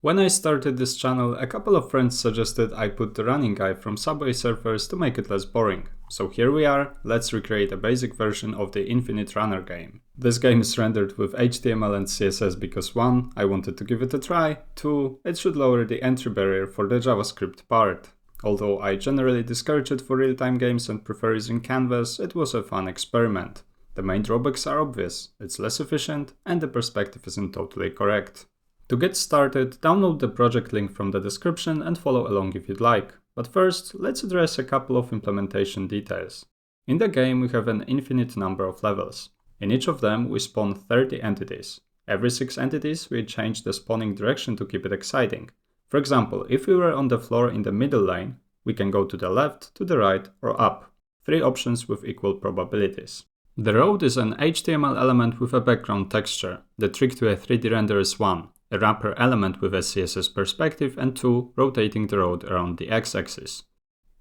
When I started this channel, a couple of friends suggested I put the running guy from Subway Surfers to make it less boring. So here we are, let's recreate a basic version of the Infinite Runner game. This game is rendered with HTML and CSS because 1. I wanted to give it a try, 2. It should lower the entry barrier for the JavaScript part. Although I generally discourage it for real-time games and prefer using Canvas, it was a fun experiment. The main drawbacks are obvious, it's less efficient and the perspective isn't totally correct. To get started, download the project link from the description and follow along if you'd like. But first, let's address a couple of implementation details. In the game, we have an infinite number of levels. In each of them, we spawn 30 entities. Every 6 entities, we change the spawning direction to keep it exciting. For example, if we were on the floor in the middle lane, we can go to the left, to the right, or up. 3 options with equal probabilities. The road is an HTML element with a background texture. The trick to a 3D render is 1. A wrapper element with a CSS perspective, and 2. Rotating the road around the x-axis.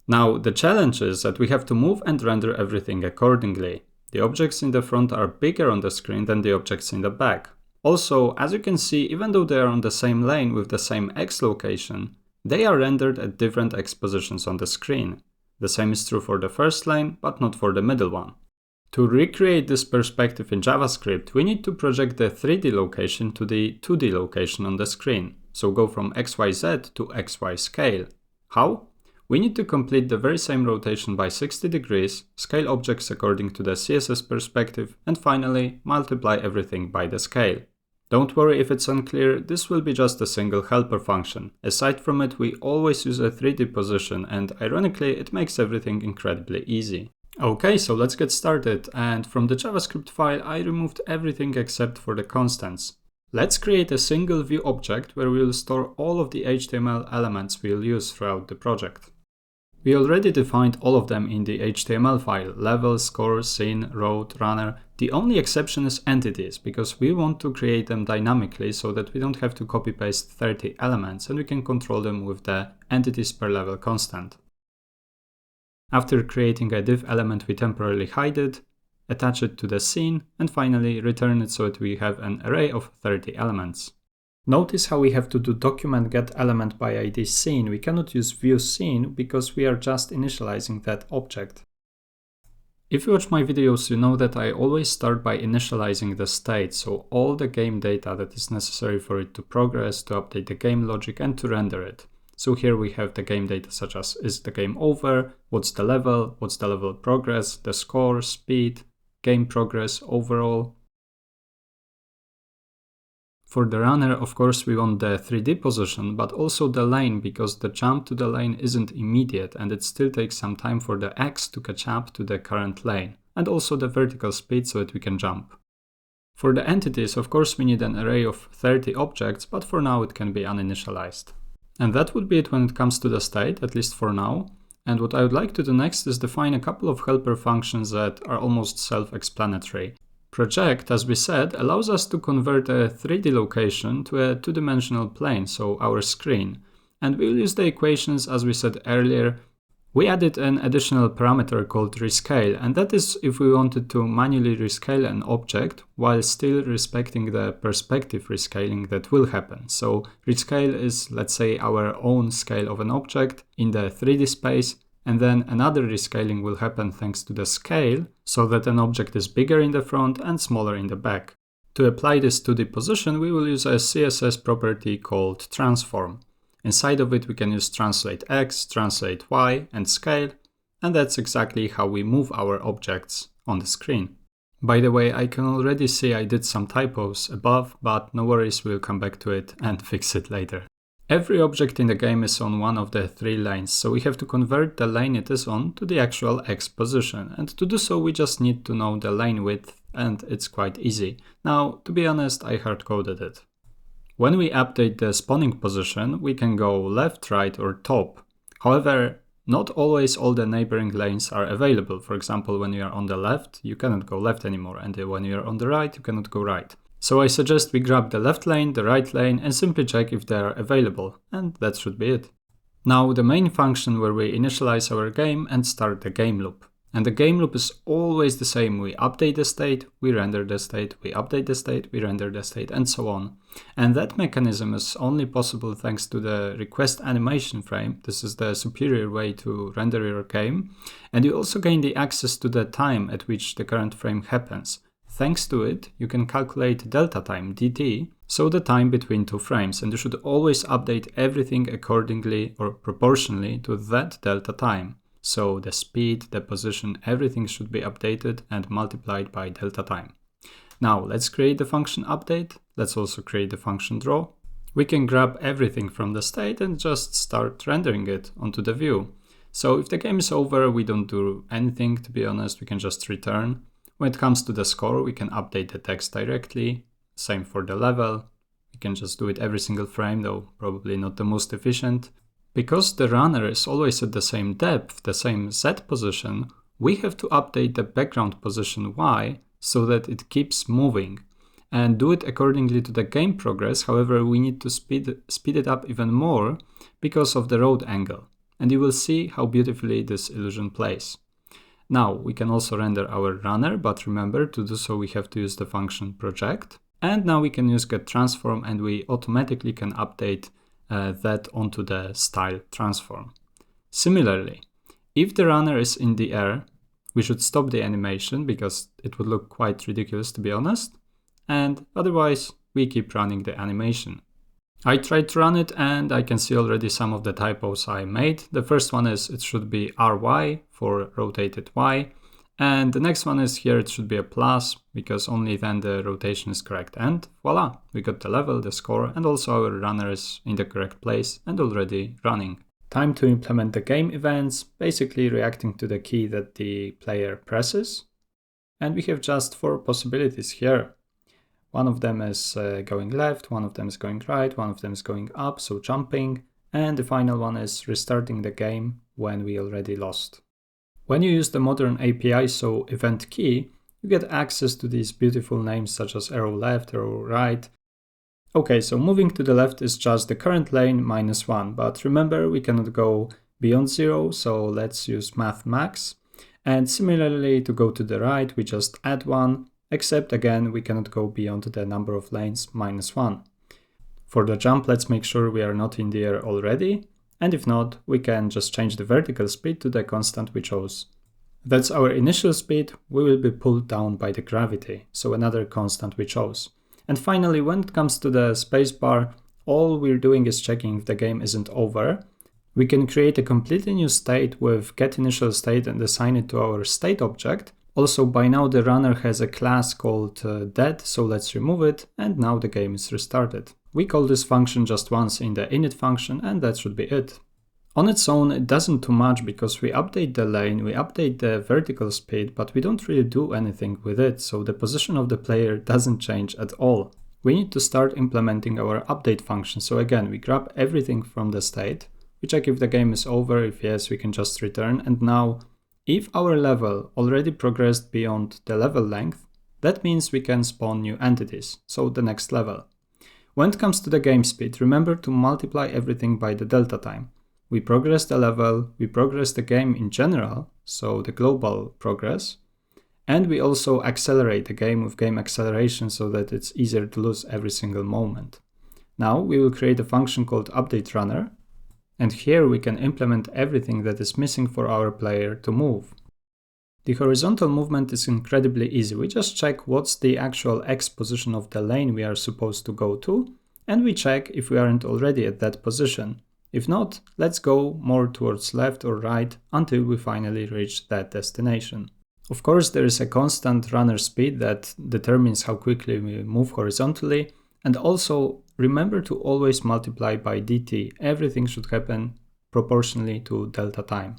Now, the challenge is that we have to move and render everything accordingly. The objects in the front are bigger on the screen than the objects in the back. Also, as you can see, even though they are on the same lane with the same x location, they are rendered at different x positions on the screen. The same is true for the first lane, but not for the middle one. To recreate this perspective in JavaScript, we need to project the 3D location to the 2D location on the screen. So go from XYZ to XY scale. How? We need to complete the very same rotation by 60 degrees, scale objects according to the CSS perspective, and finally multiply everything by the scale. Don't worry if it's unclear, this will be just a single helper function. Aside from it, we always use a 3D position, and ironically, it makes everything incredibly easy. Okay, so let's get started, and from the JavaScript file I removed everything except for the constants. Let's create a single view object where we will store all of the HTML elements we'll use throughout the project. We already defined all of them in the HTML file: level, score, scene, road, runner. The only exception is entities, because we want to create them dynamically so that we don't have to copy-paste 30 elements and we can control them with the entities per level constant. After creating a div element, we temporarily hide it, attach it to the scene, and finally return it so that we have an array of 30 elements. Notice how we have to do document get element by ID scene. We cannot use view scene because we are just initializing that object. If you watch my videos, you know that I always start by initializing the state, so all the game data that is necessary for it to progress, to update the game logic, and to render it. So here we have the game data such as is the game over, what's the level progress, the score, speed, game progress overall. For the runner, of course, we want the 3D position, but also the lane, because the jump to the lane isn't immediate and it still takes some time for the X to catch up to the current lane, and also the vertical speed so that we can jump. For the entities, of course, we need an array of 30 objects, but for now it can be uninitialized. And that would be it when it comes to the state, at least for now. And what I would like to do next is define a couple of helper functions that are almost self-explanatory. Project, as we said, allows us to convert a 3D location to a 2-dimensional plane, so our screen. And we'll use the equations as we said earlier. We added an additional parameter called rescale, and that is if we wanted to manually rescale an object while still respecting the perspective rescaling that will happen. So rescale is, let's say, our own scale of an object in the 3D space, and then another rescaling will happen thanks to the scale, so that an object is bigger in the front and smaller in the back. To apply this to the position, we will use a CSS property called transform. Inside of it we can use translate X, translate Y, and scale, and that's exactly how we move our objects on the screen. By the way, I can already see I did some typos above, but no worries, we'll come back to it and fix it later. Every object in the game is on one of the 3 lanes, so we have to convert the lane it is on to the actual X position, and to do so we just need to know the lane width, and it's quite easy. Now, to be honest, I hard-coded it. When we update the spawning position, we can go left, right, or top. However, not always all the neighboring lanes are available. For example, when you are on the left, you cannot go left anymore, and when you are on the right, you cannot go right. So I suggest we grab the left lane, the right lane, and simply check if they are available, and that should be it. Now the main function where we initialize our game and start the game loop. And the game loop is always the same. We update the state, we render the state, we update the state, we render the state, and so on. And that mechanism is only possible thanks to the request animation frame. This is the superior way to render your game. And you also gain the access to the time at which the current frame happens. Thanks to it, you can calculate delta time, dt, so the time between two frames, and you should always update everything accordingly or proportionally to that delta time. So the speed, the position, everything should be updated and multiplied by delta time. Now let's create the function update. Let's also create the function draw. We can grab everything from the state and just start rendering it onto the view. So if the game is over, we don't do anything, to be honest, we can just return. When it comes to the score, we can update the text directly. Same for the level. We can just do it every single frame, though probably not the most efficient. Because the runner is always at the same depth, the same Z position, we have to update the background position Y so that it keeps moving and do it accordingly to the game progress. However, we need to speed it up even more because of the road angle. And you will see how beautifully this illusion plays. Now we can also render our runner, but remember, to do so we have to use the function project. And now we can use getTransform and we automatically can update that onto the style transform. Similarly, if the runner is in the air, we should stop the animation because it would look quite ridiculous, to be honest, and otherwise we keep running the animation. I tried to run it and I can see already some of the typos I made. The first one is it should be RY for rotated Y, and the next one is here it should be a plus because only then the rotation is correct. And voila, we got the level, the score, and also our runner is in the correct place and already running. Time to implement the game events, basically reacting to the key that the player presses. And we have just 4 possibilities here. One of them is going left, one of them is going right, one of them is going up, so jumping, and the final one is restarting the game when we already lost. When you use the modern API, so event key, you get access to these beautiful names such as arrow left, arrow right. Okay, so moving to the left is just the current lane -1, but remember we cannot go beyond 0, so let's use math max. And similarly, to go to the right, we just add 1, except again we cannot go beyond the number of lanes -1. For the jump, let's make sure we are not in the air already. And if not, we can just change the vertical speed to the constant we chose. That's our initial speed. We will be pulled down by the gravity, so another constant we chose. And finally, when it comes to the spacebar, all we're doing is checking if the game isn't over. We can create a completely new state with getInitialState and assign it to our state object. Also, by now the runner has a class called dead, so let's remove it, and now the game is restarted. We call this function just once in the init function, and that should be it. On its own, it doesn't do much because we update the lane, we update the vertical speed, but we don't really do anything with it, so the position of the player doesn't change at all. We need to start implementing our update function, so again, we grab everything from the state, we check if the game is over, if yes, we can just return, and now, if our level already progressed beyond the level length, that means we can spawn new entities, so the next level. When it comes to the game speed, remember to multiply everything by the delta time. We progress the level, we progress the game in general, so the global progress, and we also accelerate the game with game acceleration so that it's easier to lose every single moment. Now we will create a function called updateRunner, and here we can implement everything that is missing for our player to move. The horizontal movement is incredibly easy. We just check what's the actual X position of the lane we are supposed to go to, and we check if we aren't already at that position. If not, let's go more towards left or right until we finally reach that destination. Of course, there is a constant runner speed that determines how quickly we move horizontally, and also remember to always multiply by dt. Everything should happen proportionally to delta time.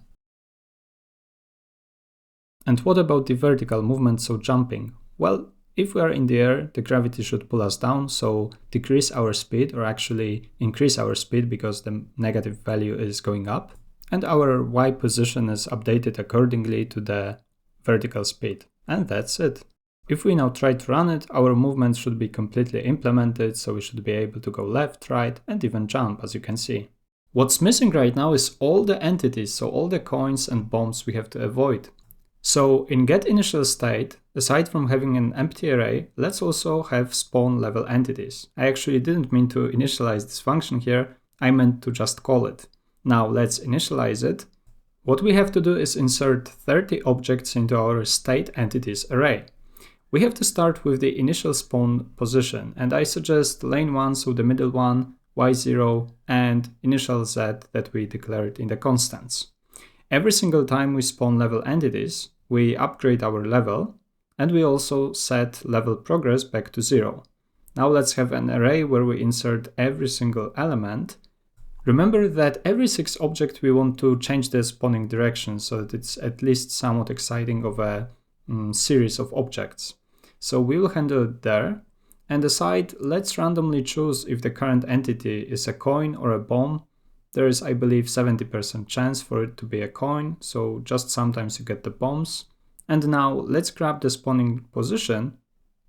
And what about the vertical movement, so jumping? Well, if we are in the air, the gravity should pull us down, so decrease our speed or actually increase our speed because the negative value is going up. And our Y position is updated accordingly to the vertical speed. And that's it. If we now try to run it, our movement should be completely implemented, so we should be able to go left, right, and even jump, as you can see. What's missing right now is all the entities, so all the coins and bombs we have to avoid. So in getInitialState, aside from having an empty array, let's also have spawn level entities. I actually didn't mean to initialize this function here, I meant to just call it. Now let's initialize it. What we have to do is insert 30 objects into our state entities array. We have to start with the initial spawn position, and I suggest lane 1, so the middle one, y0, and initial z that we declared in the constants. Every single time we spawn level entities, we upgrade our level, and we also set level progress back to 0. Now let's have an array where we insert every single element. Remember that every 6 objects we want to change the spawning direction so that it's at least somewhat exciting of a series of objects. So we will handle it there. And aside, let's randomly choose if the current entity is a coin or a bomb. There is, I believe, 70% chance for it to be a coin, so just sometimes you get the bombs. And now let's grab the spawning position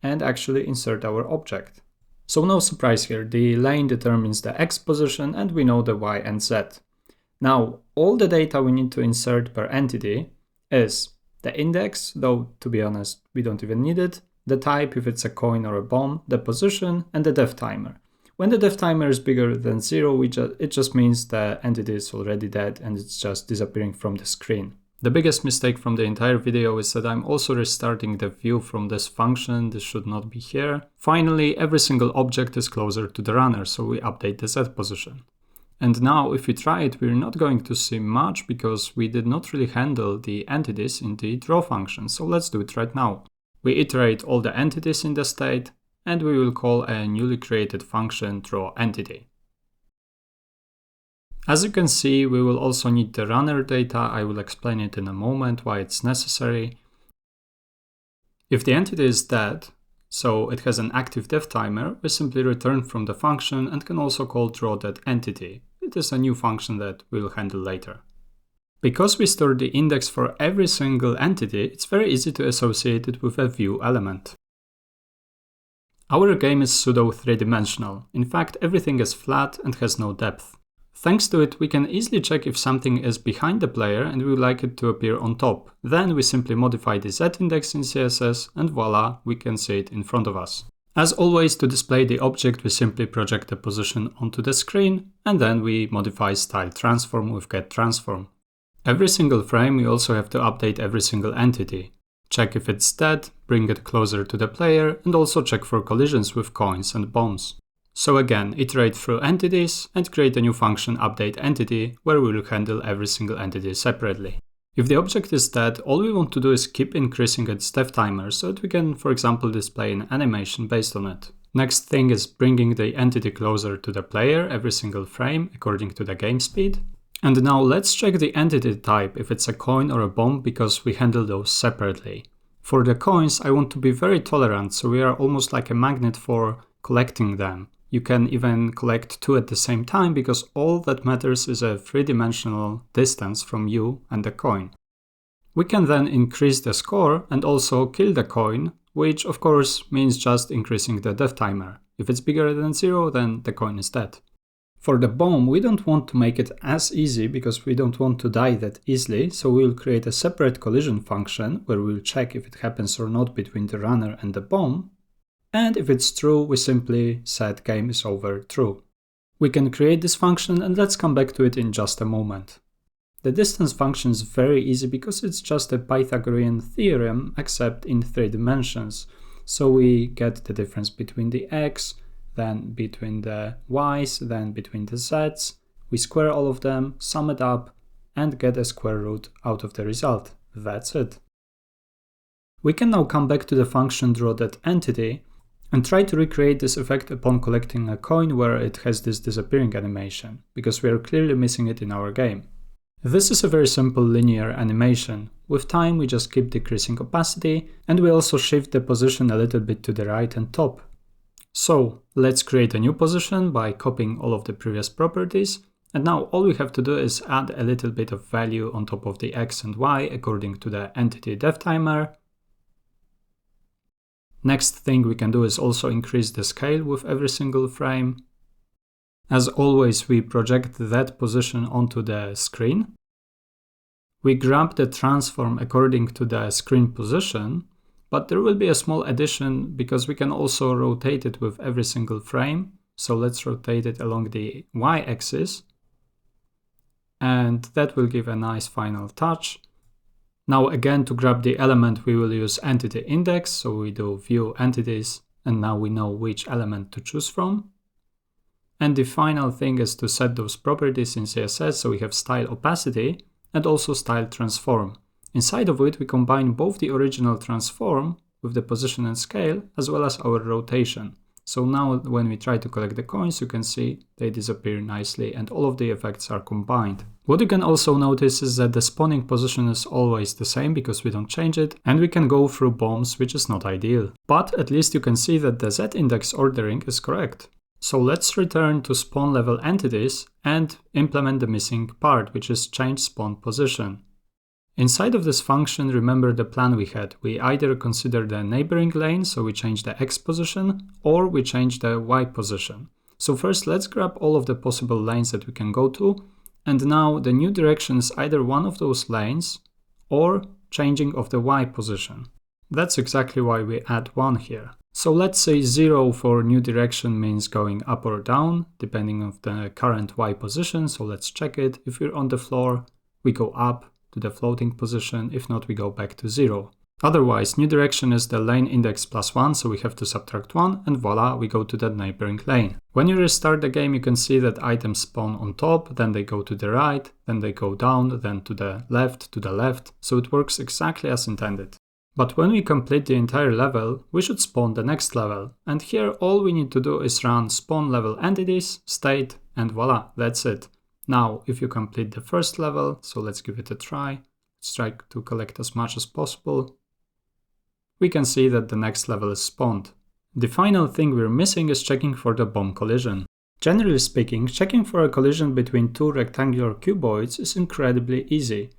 and actually insert our object. So no surprise here, the lane determines the x position and we know the y and z. Now all the data we need to insert per entity is the index, though to be honest we don't even need it, the type if it's a coin or a bomb, the position, and the def timer. When the def timer is bigger than 0, it just means the entity is already dead and it's just disappearing from the screen. The biggest mistake from the entire video is that I'm also restarting the view from this function. This should not be here. Finally, every single object is closer to the runner, so we update the Z position. And now if we try it, we're not going to see much because we did not really handle the entities in the draw function. So let's do it right now. We iterate all the entities in the state, and we will call a newly created function drawEntity. As you can see, we will also need the runner data. I will explain it in a moment why it's necessary. If the entity is dead, so it has an active def timer, we simply return from the function and can also call drawDeadEntity. It is a new function that we'll handle later. Because we store the index for every single entity, it's very easy to associate it with a view element. Our game is pseudo three-dimensional. In fact, everything is flat and has no depth. Thanks to it, we can easily check if something is behind the player and we would like it to appear on top. Then we simply modify the z-index in CSS and voila, we can see it in front of us. As always, to display the object, we simply project the position onto the screen and then we modify style transform with getTransform. Every single frame, we also have to update every single entity. Check if it's dead, bring it closer to the player, and also check for collisions with coins and bombs. So again, iterate through entities and create a new function updateEntity where we will handle every single entity separately. If the object is dead, all we want to do is keep increasing its def timer so that we can, for example, display an animation based on it. Next thing is bringing the entity closer to the player every single frame according to the game speed. And now let's check the entity type if it's a coin or a bomb because we handle those separately. For the coins, I want to be very tolerant, so we are almost like a magnet for collecting them. You can even collect 2 at the same time because all that matters is a three-dimensional distance from you and the coin. We can then increase the score and also kill the coin, which of course means just increasing the def timer. If it's bigger than 0, then the coin is dead. For the bomb, we don't want to make it as easy because we don't want to die that easily, so we'll create a separate collision function where we'll check if it happens or not between the runner and the bomb. And if it's true, we simply set game is over true. We can create this function and let's come back to it in just a moment. The distance function is very easy because it's just a Pythagorean theorem except in 3 dimensions. So we get the difference between the x, then between the y's, then between the z's. We square all of them, sum it up, and get a square root out of the result. That's it. We can now come back to the function drawDeadEntity and try to recreate this effect upon collecting a coin where it has this disappearing animation, because we are clearly missing it in our game. This is a very simple linear animation. With time we just keep decreasing opacity and we also shift the position a little bit to the right and top. So let's create a new position by copying all of the previous properties, and now all we have to do is add a little bit of value on top of the x and y according to the entity def timer. Next thing we can do is also increase the scale with every single frame. As always, we project that position onto the screen. we grab the transform according to the screen position, but there will be a small addition because we can also rotate it with every single frame. So let's rotate it along the y-axis, and that will give a nice final touch. Now again, to grab the element, we will use entity index. So we do view entities, and now we know which element to choose from. And the final thing is to set those properties in CSS. So we have style opacity and also style transform. Inside of it, we combine both the original transform with the position and scale, as well as our rotation. So now when we try to collect the coins, you can see they disappear nicely and all of the effects are combined. What you can also notice is that the spawning position is always the same because we don't change it, and we can go through bombs, which is not ideal. But at least you can see that the z-index ordering is correct. So let's return to spawn level entities and implement the missing part, which is change spawn position. Inside of this function, remember the plan we had. We either consider the neighboring lane, so we change the x position, or we change the y position. So first, let's grab all of the possible lanes that we can go to. And now the new direction is either one of those lanes or changing of the y position. That's exactly why we add 1 here. So let's say 0 for new direction means going up or down, depending on the current y position. So let's check it. If we're on the floor, we go up to the floating position. If not, we go back to 0. Otherwise, new direction is the lane index plus 1, so we have to subtract 1, and voila, we go to the neighboring lane. When you restart the game, you can see that items spawn on top, then they go to the right, then they go down, then to the left, so it works exactly as intended. But when we complete the entire level, we should spawn the next level. And here all we need to do is run spawn level entities, state, and voila, that's it. Now, if you complete the first level, so let's give it a try. Let's try to collect as much as possible. We can see that the next level is spawned. The final thing we're missing is checking for the bomb collision. Generally speaking, checking for a collision between two rectangular cuboids is incredibly easy.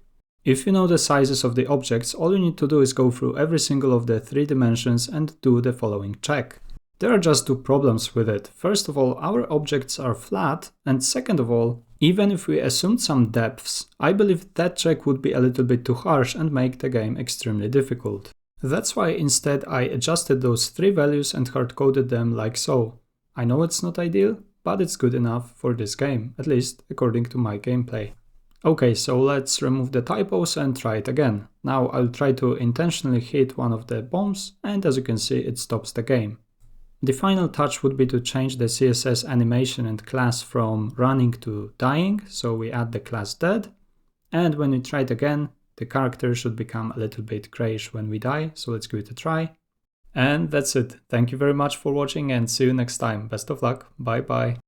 If you know the sizes of the objects, all you need to do is go through every single of the 3 dimensions and do the following check. There are just 2 problems with it. First of all, our objects are flat, and second of all, even if we assumed some depths, I believe that check would be a little bit too harsh and make the game extremely difficult. That's why instead I adjusted those 3 values and hard-coded them like so. I know it's not ideal, but it's good enough for this game, at least according to my gameplay. Okay, so let's remove the typos and try it again. Now I'll try to intentionally hit one of the bombs, and as you can see, it stops the game. The final touch would be to change the CSS animation and class from running to dying, so we add the class dead, and when we try it again, the character should become a little bit grayish when we die, so let's give it a try. And that's it. Thank you very much for watching and see you next time. Best of luck. Bye bye.